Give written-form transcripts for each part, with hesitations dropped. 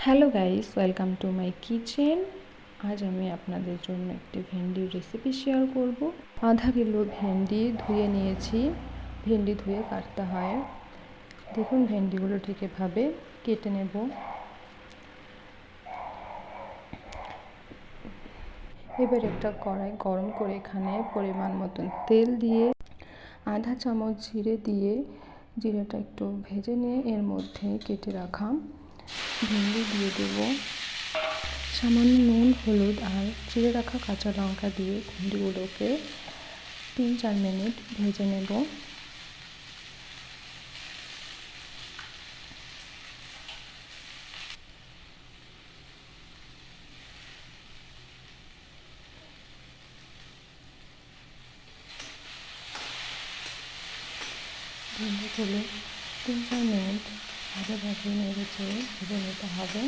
Hello guys, welcome to my kitchen. আজ আমি আপনাদের জন্য একটি ভেন্ডির রেসিপি শেয়ার করব। আধা কিলো ভেন্ডি ধুয়ে নিয়েছি। ভেন্ডি ধুয়ে কাটতে হয়। দেখুন ভেন্ডিগুলো ঠিক এভাবে কেটে নেব। এবার একটা কড়াই গরম করে এখানে পরিমাণ মতন তেল দিয়ে আধা চামচ জিরে দিয়ে জিরেটা একটু ভেজে নিয়ে এর মধ্যে কেটে রাখা ভেন্ডি দিয়ে দেব। সামান্য নুন, হলুদ আর চিড়ে রাখা কাঁচা লঙ্কা দিয়ে ভেন্ডিগুলোকে 3-4 মিনিট ভেজে নেব। ভেন্ডিগুলো 3-4 মিনিট ভালোভাবে নেড়ে চেড়ে ভেজে নিতে হবে।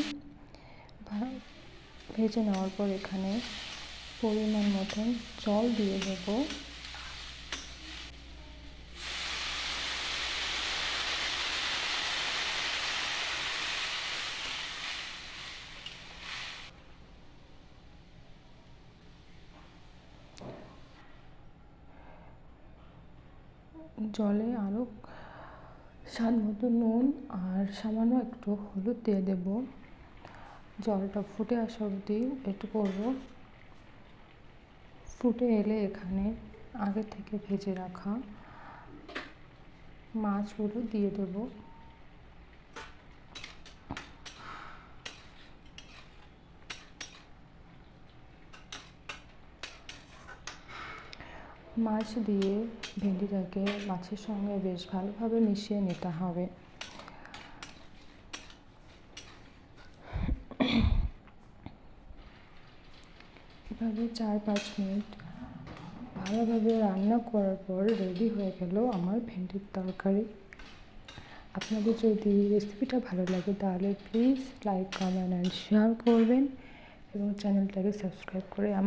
ভেজে নেওয়ার পর এখানে পরিমাণ মতন জল দিয়ে দেব। জলে আরও স্বাদ মতো নুন আর সামান্য একটু হলুদ দিয়ে দেব। জলটা ফুটে আসা অবধি একটু করব। ফুটে এলে এখানে আগে থেকে ভেজে রাখা মাছগুলো দিয়ে দেব। মাছ দিয়ে ভেন্ডিটাকে মাছের সঙ্গে বেশ ভালোভাবে মিশিয়ে নিতে হবে। এভাবে 4-5 মিনিট ভালোভাবে রান্না করার পর রেডি হয়ে গেল আমার ভেন্ডির তরকারি। আপনাদের যদি রেসিপিটা ভালো লাগে তাহলে please like, comment and share করবেন এবং চ্যানেলটাকে সাবস্ক্রাইব করে